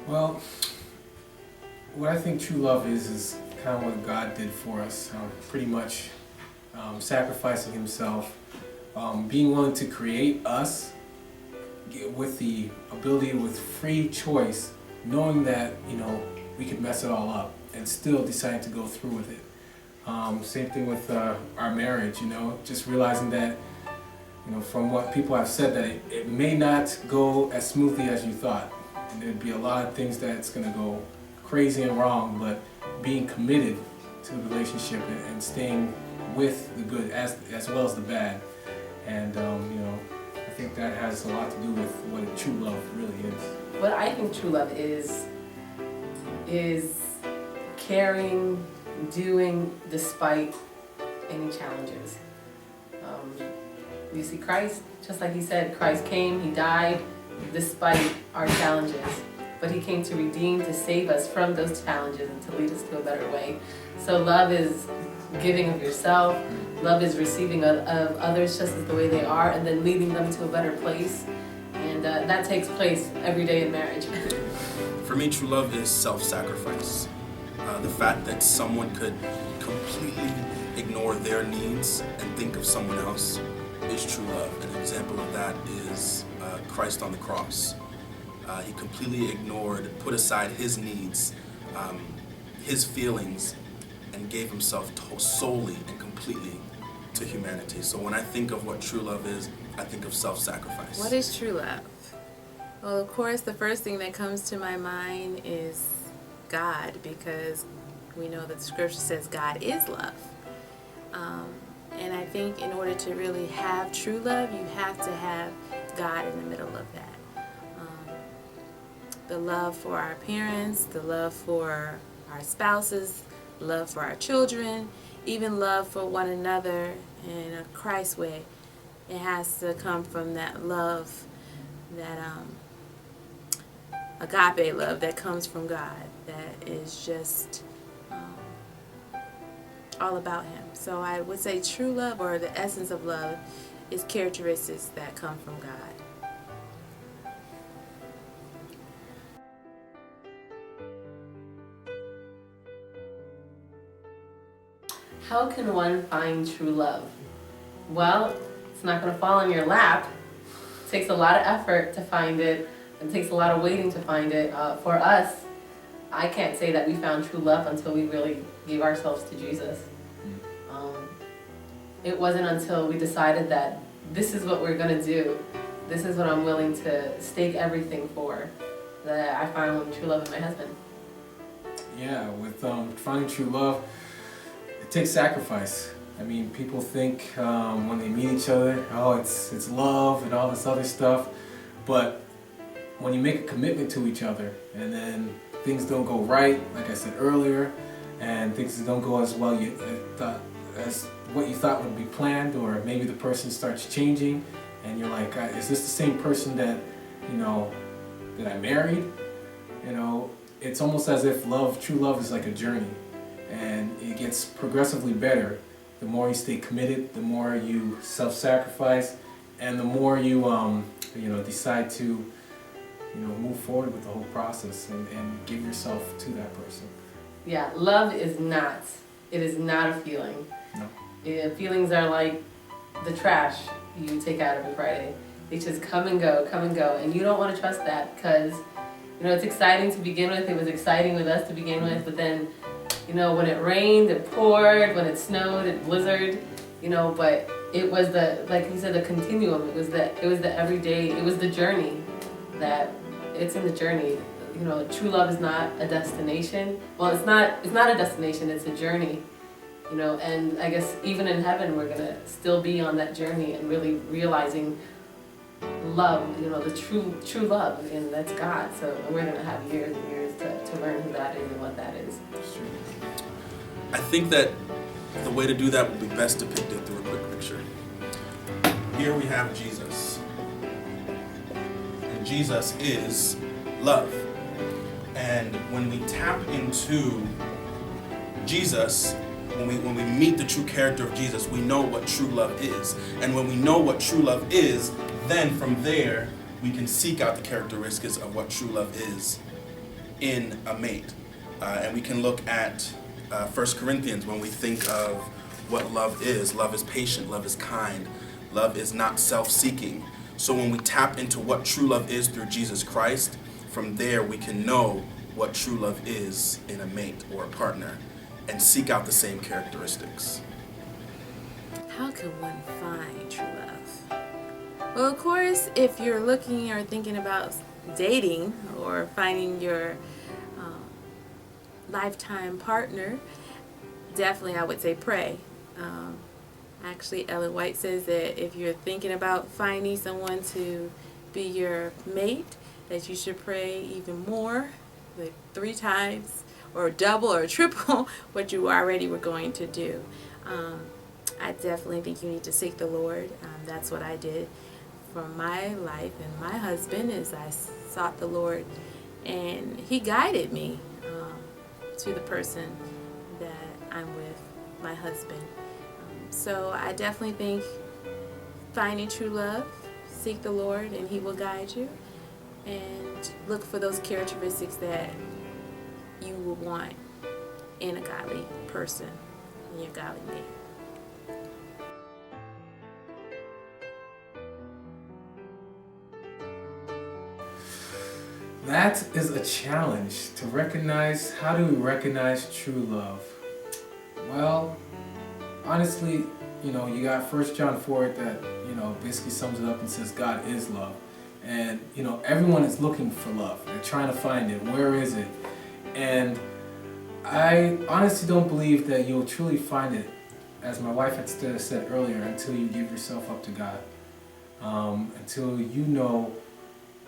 Well, what I think true love is kind of what God did for us, pretty much sacrificing himself, being willing to create us with the ability, with free choice, knowing that, we could mess it all up and still deciding to go through with it. Same thing with our marriage, just realizing that, from what people have said, that it may not go as smoothly as you thought. And there'd be a lot of things that's going to go crazy and wrong, but being committed to the relationship and staying with the good as well as the bad. And, I think that has a lot to do with what a true love really is. What I think true love is caring, doing despite any challenges. You see, Christ, just like he said, Christ came, he died despite our challenges, but he came to redeem, to save us from those challenges and to lead us to a better way. So love is giving of yourself, love is receiving of others just as the way they are, and then leading them to a better place. And that takes place every day in marriage. For me, true love is self-sacrifice. The fact that someone could completely ignore their needs and think of someone else is true love. An example of that is Christ on the cross. He completely ignored, put aside his needs, his feelings, and gave himself solely and completely to humanity. So when I think of what true love is, I think of self-sacrifice. What is true love? Well, of course, the first thing that comes to my mind is God, because we know that the scripture says God is love. And I think in order to really have true love, you have to have God in the middle of that. The love for our parents, the love for our spouses, love for our children, even love for one another in a Christ way. It has to come from that love, that agape love that comes from God, that is just all about him. So I would say true love, or the essence of love, is characteristics that come from God. How can one find true love? Well, it's not going to fall in your lap. It takes a lot of effort to find it. It takes a lot of waiting to find it. For us, I can't say that we found true love until we really gave ourselves to Jesus. It wasn't until we decided that this is what we're going to do, this is what I'm willing to stake everything for, that I found true love in my husband. Yeah, with finding true love, it takes sacrifice. I mean, people think when they meet each other, oh, it's love and all this other stuff, but when you make a commitment to each other and then things don't go right, like I said earlier, and things don't go as well as what you thought would be planned, or maybe the person starts changing and you're like, is this the same person that that I married? It's almost as if true love is like a journey, and it gets progressively better the more you stay committed, the more you self-sacrifice, and the more you decide to move forward with the whole process and give yourself to that person. Yeah, love is not a feeling. No. Feelings are like the trash you take out every Friday. They just come and go, and you don't want to trust that, because it's exciting to begin with. It was exciting with us to begin with, but then when it rained, it poured. When it snowed, it blizzard. But it was like you said, the continuum. It was the everyday. It was the journey. That it's in the journey. True love is not a destination. Well, it's not a destination. It's a journey. And I guess even in heaven, we're gonna still be on that journey and really realizing love. The true love, and that's God. So we're gonna have years and years to learn who that is and what that is. I think that the way to do that would be best depicted through a quick picture. Here we have Jesus. And Jesus is love. And when we tap into Jesus, when we meet the true character of Jesus, we know what true love is. And when we know what true love is, then from there, we can seek out the characteristics of what true love is in a mate. And we can look at 1 Corinthians when we think of what love is. Love is patient, love is kind, love is not self-seeking. So when we tap into what true love is through Jesus Christ, from there we can know what true love is in a mate or a partner and seek out the same characteristics. How can one find true love? Well, of course, if you're looking or thinking about dating or finding your lifetime partner, definitely I would say pray. Actually, Ellen White says that if you're thinking about finding someone to be your mate, that you should pray even more, like 3 times, or double or triple what you already were going to do. I definitely think you need to seek the Lord. That's what I did for my life and my husband, is I sought the Lord, and He guided me to the person that I'm with, my husband. So I definitely think finding true love, seek the Lord and He will guide you, and look for those characteristics that you will want in a godly person, in your godly mate. That is a challenge to recognize. How do we recognize true love? Well, honestly, you got 1 John 4 that, basically sums it up and says God is love. And, everyone is looking for love. They're trying to find it. Where is it? And I honestly don't believe that you'll truly find it, as my wife had said earlier, until you give yourself up to God. Until you know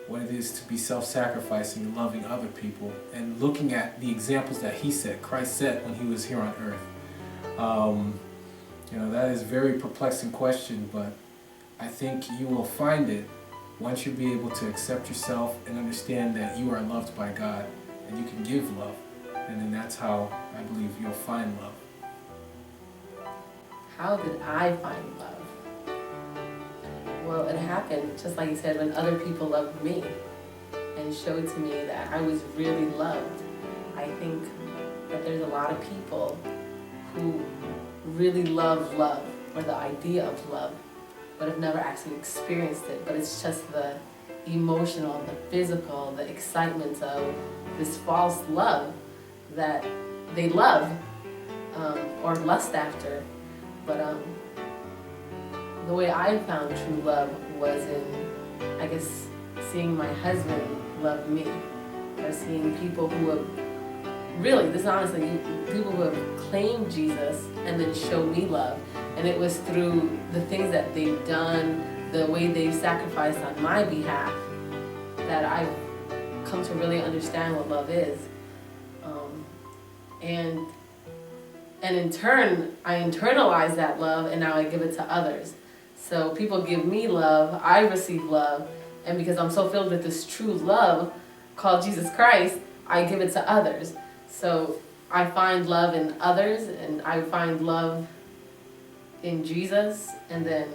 what it is to be self-sacrificing and loving other people, and looking at the examples that Christ set when He was here on earth. That is a very perplexing question, but I think you will find it once you be able to accept yourself and understand that you are loved by God and you can give love. And then that's how I believe you'll find love. How did I find love? Well, it happened, just like you said, when other people loved me and showed to me that I was really loved. I think that there's a lot of people who really love love, or the idea of love, but have never actually experienced it. But it's just the emotional, the physical, the excitement of this false love that they love or lust after. But the way I found true love was in, I guess, seeing my husband love me, or seeing people who have really, this is honestly, people who have claimed Jesus and then show me love. And it was through the things that they've done, the way they've sacrificed on my behalf, that I've come to really understand what love is. And in turn, I internalize that love, and now I give it to others. So people give me love, I receive love, and because I'm so filled with this true love called Jesus Christ, I give it to others. So I find love in others, and I find love in Jesus, and then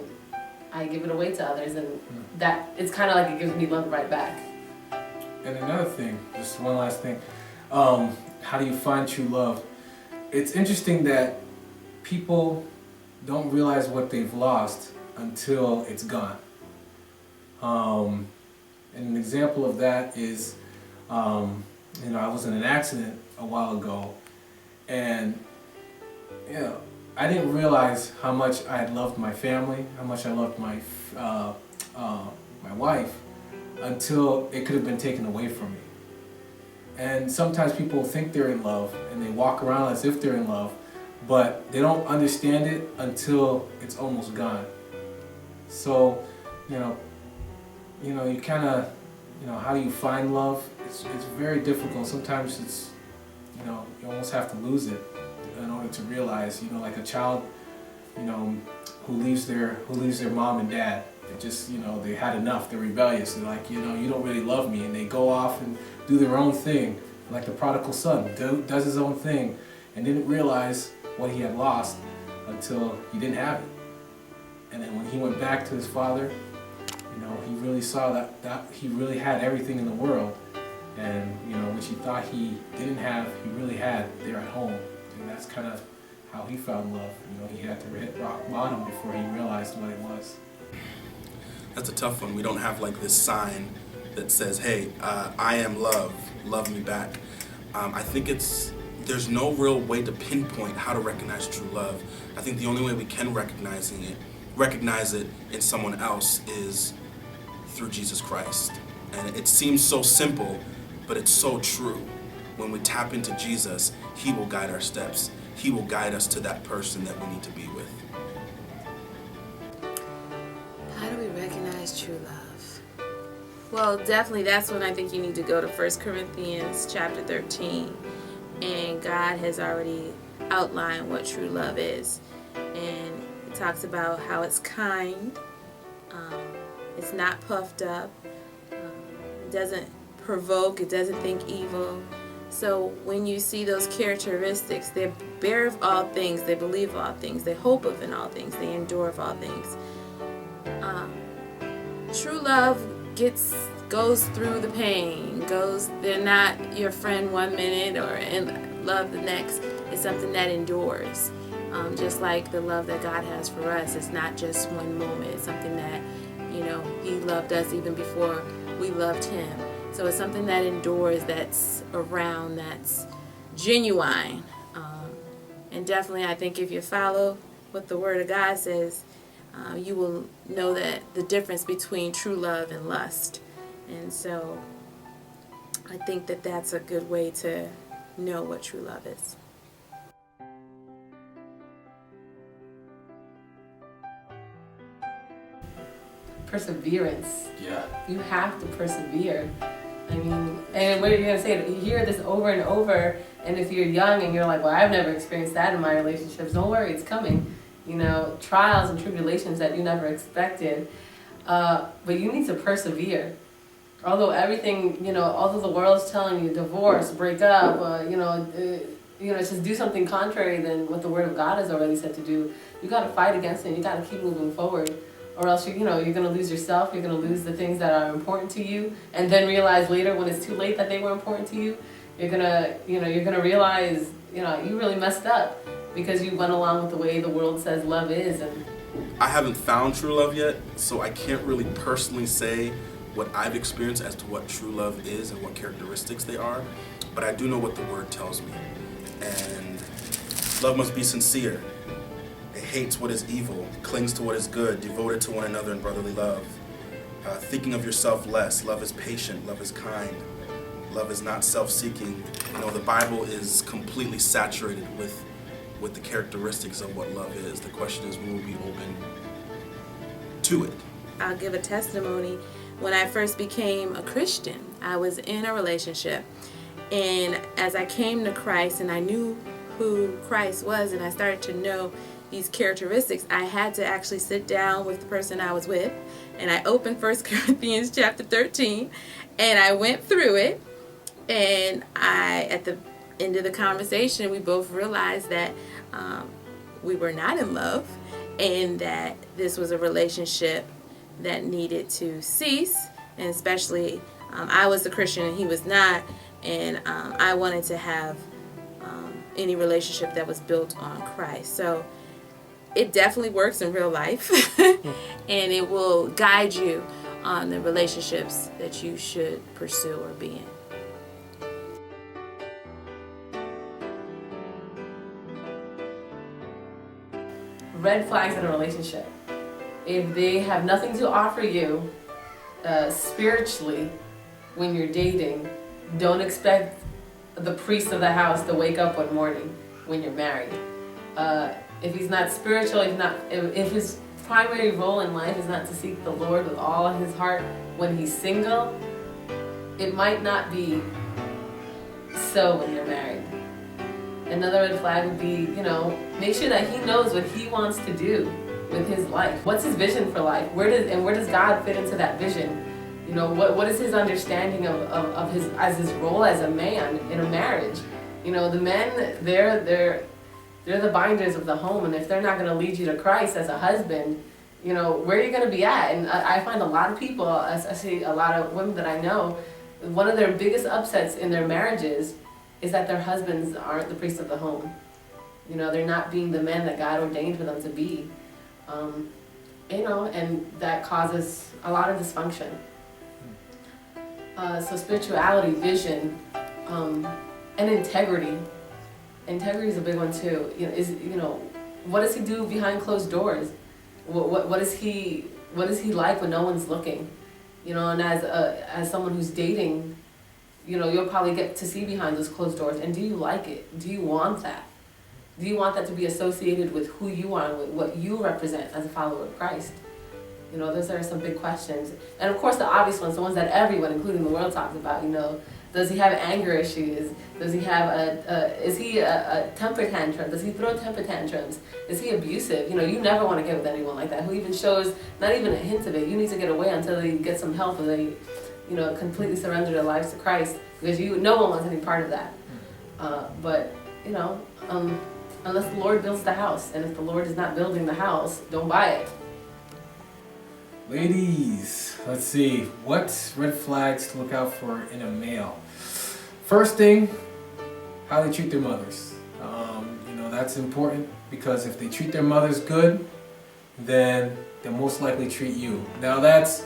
I give it away to others, and that it's kind of like it gives me love right back. And another thing, just one last thing, how do you find true love? It's interesting that people don't realize what they've lost until it's gone. And an example of that is, I was in an accident a while ago, and I didn't realize how much I had loved my family, how much I loved my wife, until it could have been taken away from me. And sometimes people think they're in love, and they walk around as if they're in love, but they don't understand it until it's almost gone. So, you kind of, how do you find love? It's very difficult. Sometimes it's, you almost have to lose it in order to realize, like a child, who leaves their mom and dad. They just, they had enough. They're rebellious. They're like, you don't really love me, and they go off and do their own thing, like the prodigal son does his own thing, and didn't realize what he had lost until he didn't have it. And then when he went back to his father, he really saw that he really had everything in the world, and which he thought he didn't have, he really had there at home. And that's kind of how he found love. You know, he had to hit rock bottom before he realized what it was. That's a tough one. We don't have like this sign that says, hey, I am love me back. I think there's no real way to pinpoint how to recognize true love. I think the only way we can recognize it in someone else is through Jesus Christ. And it seems so simple, but it's so true. When we tap into Jesus, he will guide our steps. He will guide us to that person that we need to be with. How do we recognize true love? Well, definitely that's when I think you need to go to 1 Corinthians chapter 13. And God has already outlined what true love is. And it talks about how it's kind, it's not puffed up, it doesn't provoke, it doesn't think evil. So when you see those characteristics, they bear of all things, they believe all things, they hope of in all things, they endure of all things. True love goes through the pain, they're not your friend one minute or in love the next. It's something that endures. Just like the love that God has for us, it's not just one moment. It's something that, he loved us even before we loved him. So it's something that endures, that's around, that's genuine. And definitely I think if you follow what the Word of God says, you will know that the difference between true love and lust. And so I think that that's a good way to know what true love is. Perseverance. Yeah. You have to persevere. I mean, and what are you going to say? You hear this over and over, and if you're young and you're like, well, I've never experienced that in my relationships, don't worry, it's coming. Trials and tribulations that you never expected. But you need to persevere. Although although the world's telling you divorce, break up, just do something contrary than what the Word of God has already said to do, you got to fight against it. You got to keep moving forward. Or else you're going to lose yourself. You're going to lose the things that are important to you, and then realize later when it's too late that they were important to you. You're gonna realize you really messed up because you went along with the way the world says love is. And I haven't found true love yet, so I can't really personally say what I've experienced as to what true love is and what characteristics they are. But I do know what the Word tells me, and love must be sincere. It hates what is evil, clings to what is good, devoted to one another in brotherly love. Thinking of yourself less. Love is patient. Love is kind. Love is not self-seeking. The Bible is completely saturated with the characteristics of what love is. The question is, will we be open to it? I'll give a testimony. When I first became a Christian, I was in a relationship. And as I came to Christ and I knew who Christ was and I started to know these characteristics, I had to actually sit down with the person I was with, and I opened 1 Corinthians chapter 13, and I went through it, and at the end of the conversation, we both realized that we were not in love, and that this was a relationship that needed to cease, and especially I was the Christian and he was not, and I wanted to have any relationship that was built on Christ. So it definitely works in real life, and it will guide you on the relationships that you should pursue or be in. red flags in a relationship. If they have nothing to offer you spiritually when you're dating, don't expect the priest of the house to wake up one morning when you're married. If he's not spiritual, if his primary role in life is not to seek the Lord with all of his heart when he's single, it might not be so when you're married. Another red flag would be, make sure that he knows what he wants to do with his life. What's his vision for life? Where does God fit into that vision? What is his understanding of his role as a man in a marriage? The men, they're the binders of the home, and if they're not going to lead you to Christ as a husband, where are you going to be at? And I find a lot of people, especially a lot of women that I know, one of their biggest upsets in their marriages is that their husbands aren't the priest of the home. You know, they're not being the men that God ordained for them to be. You know, and that causes a lot of dysfunction. So spirituality, vision, and integrity. Integrity is a big one too. You know, what does he do behind closed doors? What is he like when no one's looking? You know, and as someone who's dating, you know, you'll probably get to see behind those closed doors. And do you like it? Do you want that? Do you want that to be associated with who you are and with what you represent as a follower of Christ? You know, those are some big questions. And of course the obvious ones, the ones that everyone, including the world, talks about, you know, does he have anger issues? Does he have is he a temper tantrum? Does he throw temper tantrums? Is he abusive? You know, you never want to get with anyone like that who even shows not even a hint of it. You need to get away until they get some help and they, you know, completely surrender their lives to Christ, because no one wants any part of that. But, you know, unless the Lord builds the house, and if the Lord is not building the house, don't buy it. Ladies, let's see, what red flags to look out for in a male? First thing, how they treat their mothers. You know, that's important, because if they treat their mothers good, then they'll most likely treat you. Now that's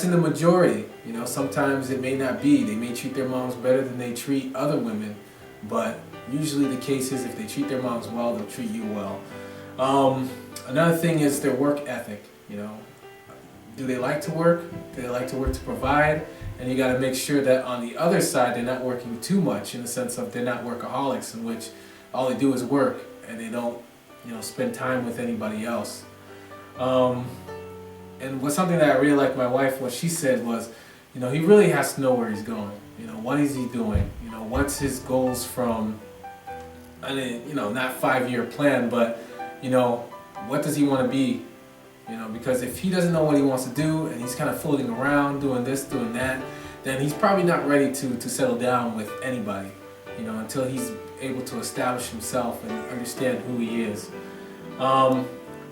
in the majority. You know, sometimes it may not be. They may treat their moms better than they treat other women, but usually the case is if they treat their moms well, they'll treat you well. Another thing is their work ethic. You know, do they like to work? Do they like to work to provide? And you got to make sure that on the other side they're not working too much, in the sense of they're not workaholics, in which all they do is work and they don't, you know, spend time with anybody else. And what's something that I really liked my wife, what she said was, you know, he really has to know where he's going. You know, what is he doing? You know, what's his goals from, I mean, you know, not 5-year plan, but, you know, what does he want to be? You know, because if he doesn't know what he wants to do and he's kind of floating around doing this, doing that, then he's probably not ready to settle down with anybody, you know, until he's able to establish himself and understand who he is.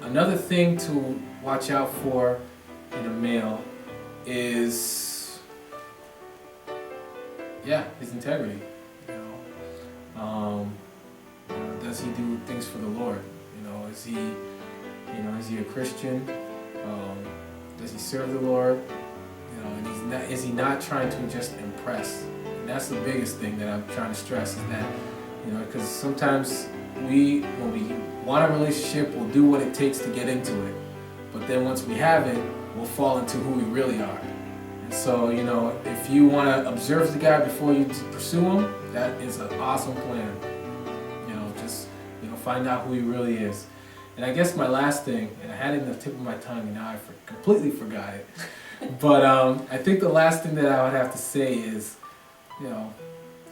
Another thing to watch out for in a male is, his integrity. You know, does he do things for the Lord? You know, is he a Christian? Does he serve the Lord? You know, and is he not trying to just impress? And that's the biggest thing that I'm trying to stress, is that, you know, because sometimes when we want a relationship, we'll do what it takes to get into it. But then once we have it, we'll fall into who we really are. And so, you know, if you want to observe the guy before you pursue him, that is an awesome plan. You know, just, you know, find out who he really is. And I guess my last thing, and I had it in the tip of my tongue and now I completely forgot it. But I think the last thing that I would have to say is, you know,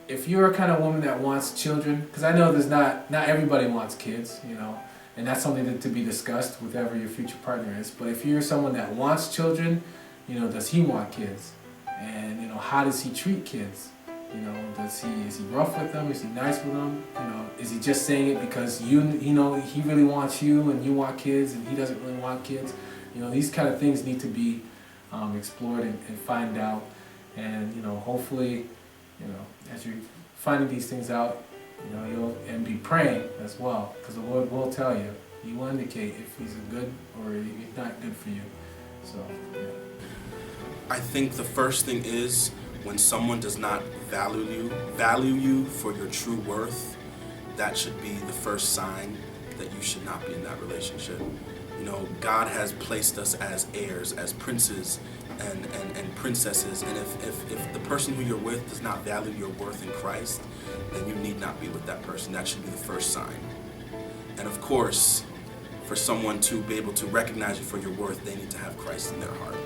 if you're a kind of woman that wants children, because I know there's not everybody wants kids, you know, and that's something to be discussed with whoever your future partner is. But if you're someone that wants children, you know, does he want kids? And, you know, how does he treat kids? You know, is he rough with them? Is he nice with them? You know, is he just saying it because you know he really wants you and you want kids and he doesn't really want kids? You know, these kind of things need to be explored and find out. And, you know, hopefully, you know, as you're finding these things out, you know, you'll be praying as well, because the Lord will tell you. He will indicate if he's a good or if he's not good for you. So, yeah. I think the first thing is, when someone does not value you for your true worth, that should be the first sign that you should not be in that relationship. You know, God has placed us as heirs, as princes and princesses, and if the person who you're with does not value your worth in Christ, then you need not be with that person. That should be the first sign. And of course, for someone to be able to recognize you for your worth, they need to have Christ in their heart.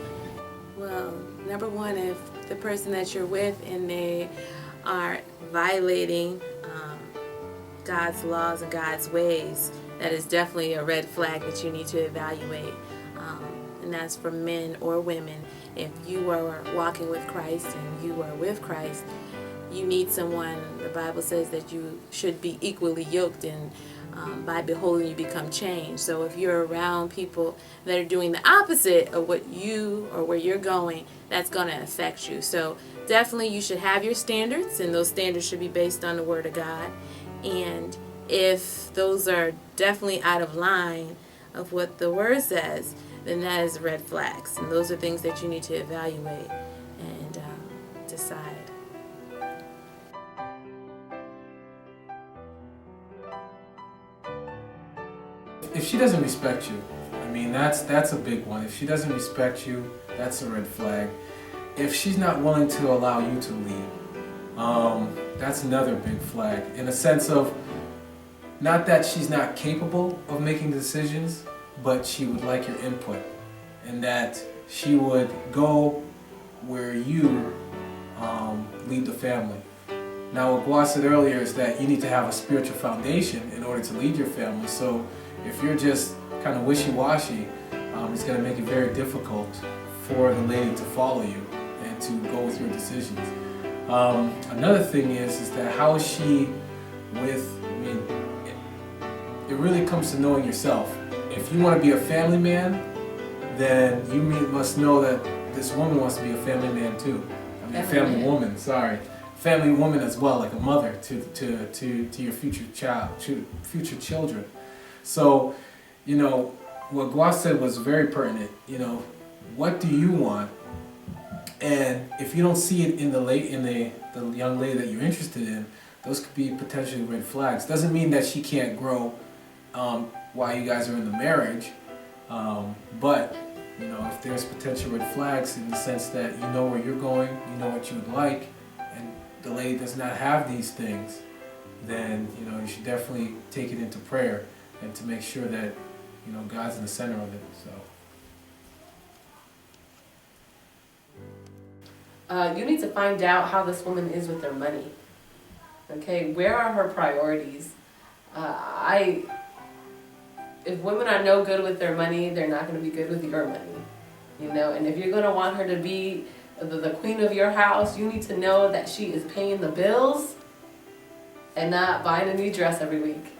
Well, number one, if the person that you're with and they are violating God's laws and God's ways, that is definitely a red flag that you need to evaluate. And that's for men or women. If you are walking with Christ and you are with Christ, you need someone. The Bible says that you should be equally yoked, and by beholding you become changed. So if you're around people that are doing the opposite of what you or where you're going, that's going to affect you. So definitely you should have your standards, and those standards should be based on the Word of God. And if those are definitely out of line of what the Word says, then that is red flags. And those are things that you need to evaluate and decide. If she doesn't respect you, I mean, that's a big one. If she doesn't respect you, that's a red flag. If she's not willing to allow you to lead, that's another big flag. In a sense of, not that she's not capable of making decisions, but she would like your input, and that she would go where you lead the family. Now, what Gua said earlier is that you need to have a spiritual foundation in order to lead your family. So if you're just kind of wishy-washy, it's going to make it very difficult for the lady to follow you and to go with your decisions. Another thing is that how is she with, I mean, it really comes to knowing yourself. If you want to be a family man, then you must know that this woman wants to be a family man too. I mean, family woman, sorry. Family woman as well, like a mother to your future child, to future children. So, you know, what Gua said was very pertinent. You know, what do you want? And if you don't see it in the young lady that you're interested in, those could be potentially red flags. Doesn't mean that she can't grow while you guys are in the marriage, but you know, if there's potential red flags in the sense that you know where you're going, you know what you would like, and the lady does not have these things, then you know you should definitely take it into prayer and to make sure that you know God's in the center of it. So. You need to find out how this woman is with her money. Okay, where are her priorities? If women are no good with their money, they're not going to be good with your money. You know, and if you're going to want her to be the queen of your house, you need to know that she is paying the bills and not buying a new dress every week.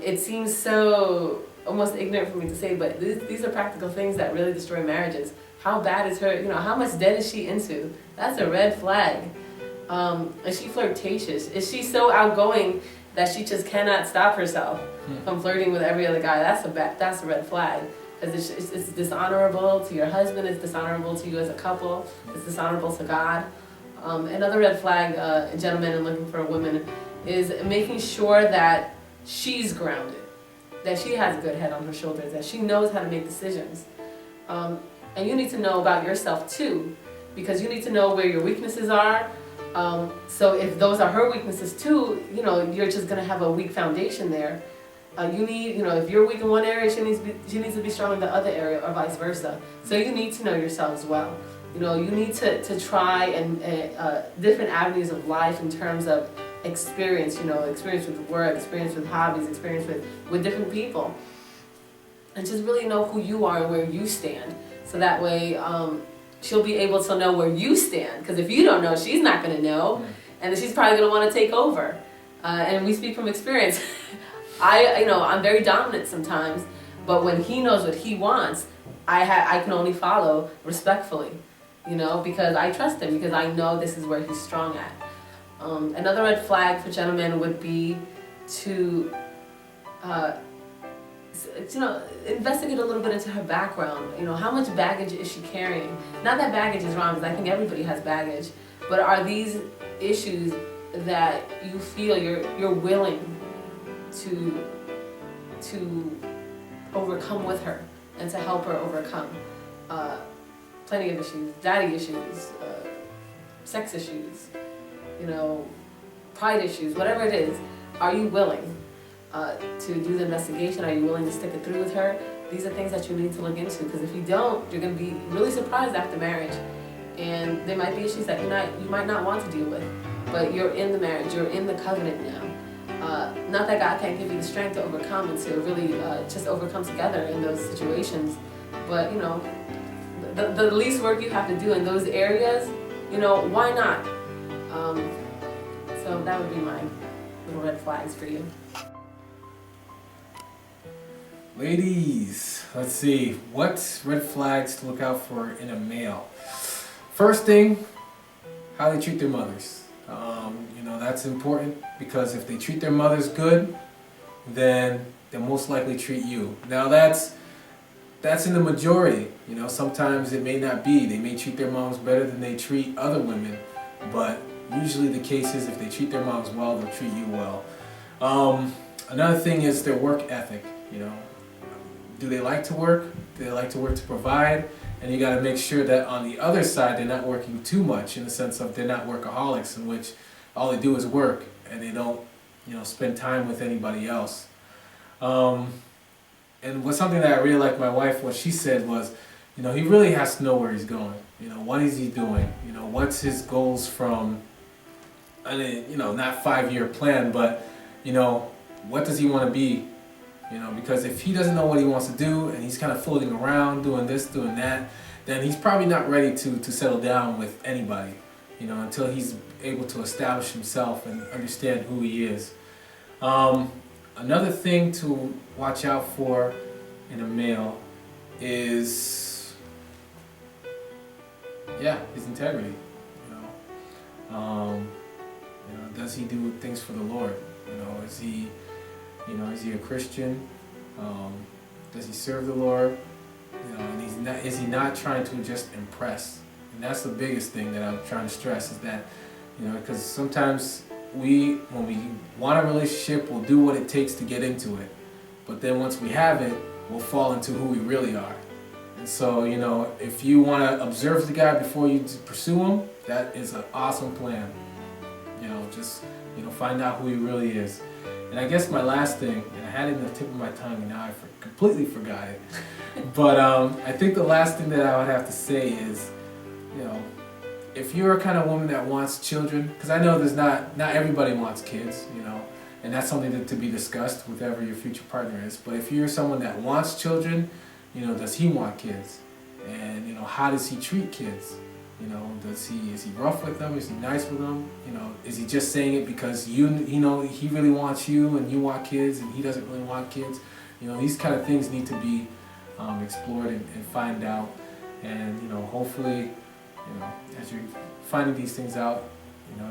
It seems so almost ignorant for me to say, but these are practical things that really destroy marriages. How bad is her, you know, how much debt is she into? That's a red flag. Is she flirtatious? Is she so outgoing that she just cannot stop herself from flirting with every other guy? That's a red flag. Because it's dishonorable to your husband, it's dishonorable to you as a couple, it's dishonorable to God. Another red flag, gentlemen, and looking for a woman, is making sure that she's grounded, that she has a good head on her shoulders, that she knows how to make decisions. And you need to know about yourself too, because you need to know where your weaknesses are. So if those are her weaknesses too, you know, you're just going to have a weak foundation there. You need, you know, if you're weak in one area, she needs to be strong in the other area, or vice versa. So you need to know yourself as well. You know, you need to try and different avenues of life in terms of experience, you know, experience with work, experience with hobbies, experience with different people. And just really know who you are and where you stand. So that way she'll be able to know where you stand. Because if you don't know, she's not going to know. And then she's probably going to want to take over. And we speak from experience. I'm very dominant sometimes. But when he knows what he wants, I can only follow respectfully. You know, because I trust him. Because I know this is where he's strong at. Another red flag for gentlemen would be to investigate a little bit into her background. You know, how much baggage is she carrying? Not that baggage is wrong, because I think everybody has baggage, but are these issues that you feel you're willing to overcome with her and to help her overcome? Plenty of issues, daddy issues, sex issues, you know, pride issues, whatever it is. Are you willing to do the investigation? Are you willing to stick it through with her? These are things that you need to look into, because if you don't, you're going to be really surprised after marriage. And there might be issues that you might not want to deal with, but you're in the marriage, you're in the covenant now. Not that God can't give you the strength to overcome and to really just overcome together in those situations, but you know, the least work you have to do in those areas, you know, why not? So that would be my little red flags for you. Ladies, let's see, what red flags to look out for in a male? First thing, how they treat their mothers. That's important, because if they treat their mothers good, then they'll most likely treat you. Now that's in the majority. Sometimes it may not be. They may treat their moms better than they treat other women, but usually the case is if they treat their moms well, they'll treat you well. Another thing is their work ethic. Do they like to work? Do they like to work to provide? And you got to make sure that on the other side they're not working too much, in the sense of they're not workaholics, in which all they do is work and they don't spend time with anybody else. And what's something that I really liked my wife, what she said was, he really has to know where he's going. What is he doing? What's his goals from, not 5-year plan, but, what does he want to be? Because if he doesn't know what he wants to do and he's kind of floating around doing this, doing that, then he's probably not ready to settle down with anybody, until he's able to establish himself and understand who he is. Another thing to watch out for in a male is, his integrity. Does he do things for the Lord? Is he a Christian? Does he serve the Lord? And is he not trying to just impress? And that's the biggest thing that I'm trying to stress, is that, because sometimes when we want a relationship, we'll do what it takes to get into it. But then once we have it, we'll fall into who we really are. And so, if you want to observe the guy before you pursue him, that is an awesome plan. Just, find out who he really is. And I guess my last thing, and I had it in the tip of my tongue and now I completely forgot it. But I think the last thing that I would have to say is, if you're a kind of woman that wants children, because I know not everybody wants kids, and that's something to be discussed with whoever your future partner is. But if you're someone that wants children, does he want kids? And how does he treat kids? Is he rough with them? Is he nice with them? Is he just saying it because he really wants you and you want kids and he doesn't really want kids? These kind of things need to be explored and find out. And hopefully, as you're finding these things out,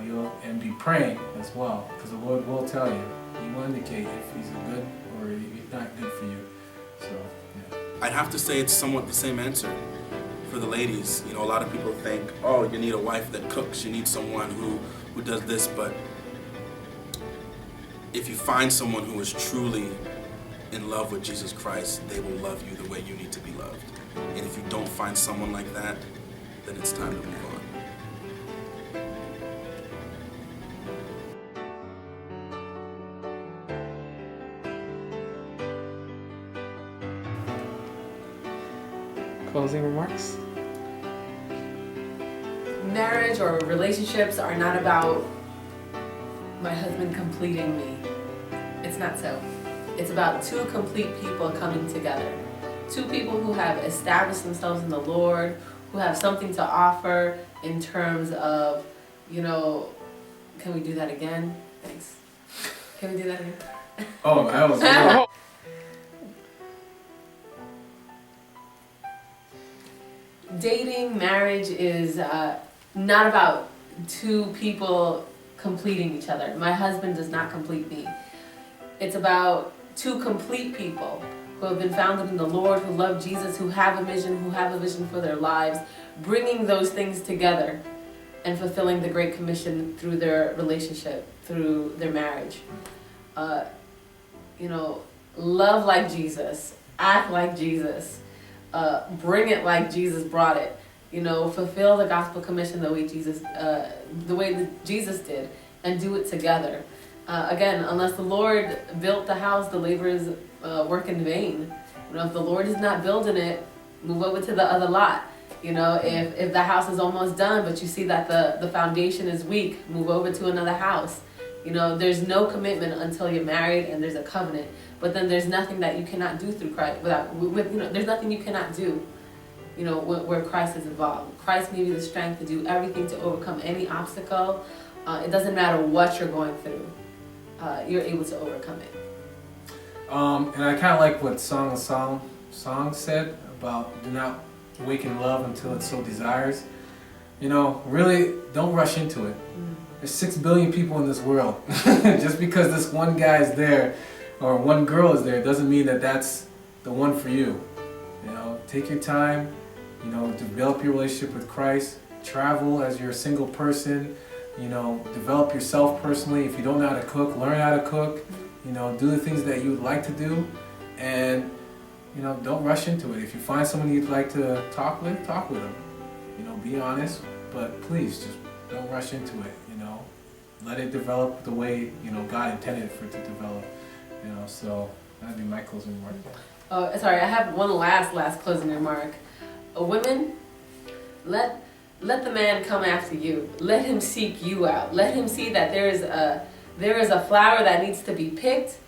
you'll be praying as well, because the Lord will tell you. He will indicate if he's a good or if he's not good for you. So, yeah. I'd have to say it's somewhat the same answer for the ladies. A lot of people think, oh, you need a wife that cooks, you need someone who does this, but if you find someone who is truly in love with Jesus Christ, they will love you the way you need to be loved. And if you don't find someone like that, then it's time to move on. Closing remarks? Marriage or relationships are not about my husband completing me. It's not so. It's about two complete people coming together. Two people who have established themselves in the Lord, who have something to offer in terms of, can we do that again? Thanks. Can we do that again? Oh, that was good. Dating, marriage is not about two people completing each other. My husband does not complete me. It's about two complete people who have been founded in the Lord, who love Jesus, who have a vision for their lives, bringing those things together and fulfilling the Great Commission through their relationship, through their marriage. Love like Jesus, act like Jesus, bring it like Jesus brought it. Fulfill the gospel commission the way Jesus did, and do it together. Again, unless the Lord built the house, the laborers work in vain. If the Lord is not building it, move over to the other lot. If the house is almost done, but you see that the foundation is weak, move over to another house. There's no commitment until you're married and there's a covenant. But then there's nothing that you cannot do through Christ. There's nothing you cannot do, where Christ is involved. Christ gave you the strength to do everything, to overcome any obstacle. It doesn't matter what you're going through. You're able to overcome it. And I kind of like what Song said about do not awaken love until it so desires. really don't rush into it. There's 6 billion people in this world. Just because this one guy is there or one girl is there doesn't mean that that's the one for you. Take your time, develop your relationship with Christ, travel as you're a single person, develop yourself personally. If you don't know how to cook, learn how to cook, do the things that you would like to do, and don't rush into it. If you find someone you'd like to talk with them. Be honest, but please just don't rush into it. Let it develop the way God intended for it to develop. So that'd be my closing remark. Oh, sorry, I have one last closing remark. Women, let the man come after you. Let him seek you out. Let him see that there is a flower that needs to be picked,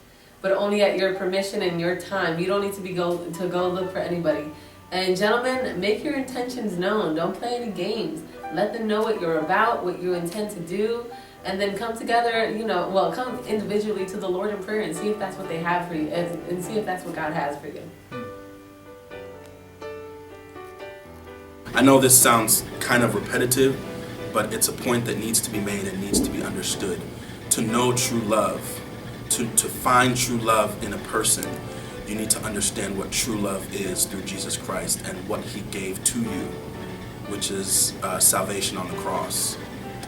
but only at your permission and your time. You don't need to go look for anybody. And gentlemen, make your intentions known. Don't play any games. Let them know what you're about, what you intend to do, and then come together, come individually to the Lord in prayer and see if that's what they have for you, and see if that's what God has for you. I know this sounds kind of repetitive, but it's a point that needs to be made and needs to be understood. To know true love, to find true love in a person, you need to understand what true love is through Jesus Christ and what He gave to you, which is salvation on the cross.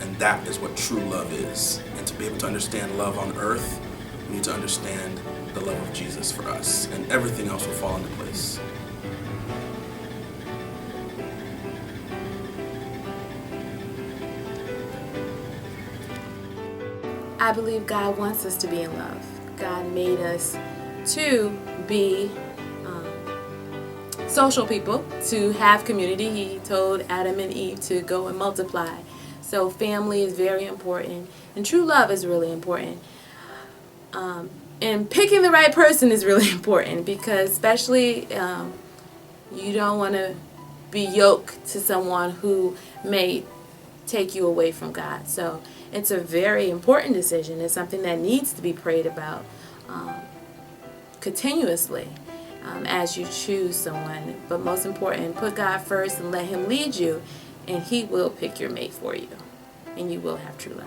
And that is what true love is. And to be able to understand love on earth, we need to understand the love of Jesus for us, and everything else will fall into place. I believe God wants us to be in love. God made us to be social people, to have community. He told Adam and Eve to go and multiply. So family is very important, and true love is really important. And picking the right person is really important, because especially you don't want to be yoked to someone who may take you away from God. So it's a very important decision. It's something that needs to be prayed about continuously as you choose someone. But most important, put God first and let Him lead you, and He will pick your mate for you, and you will have true love.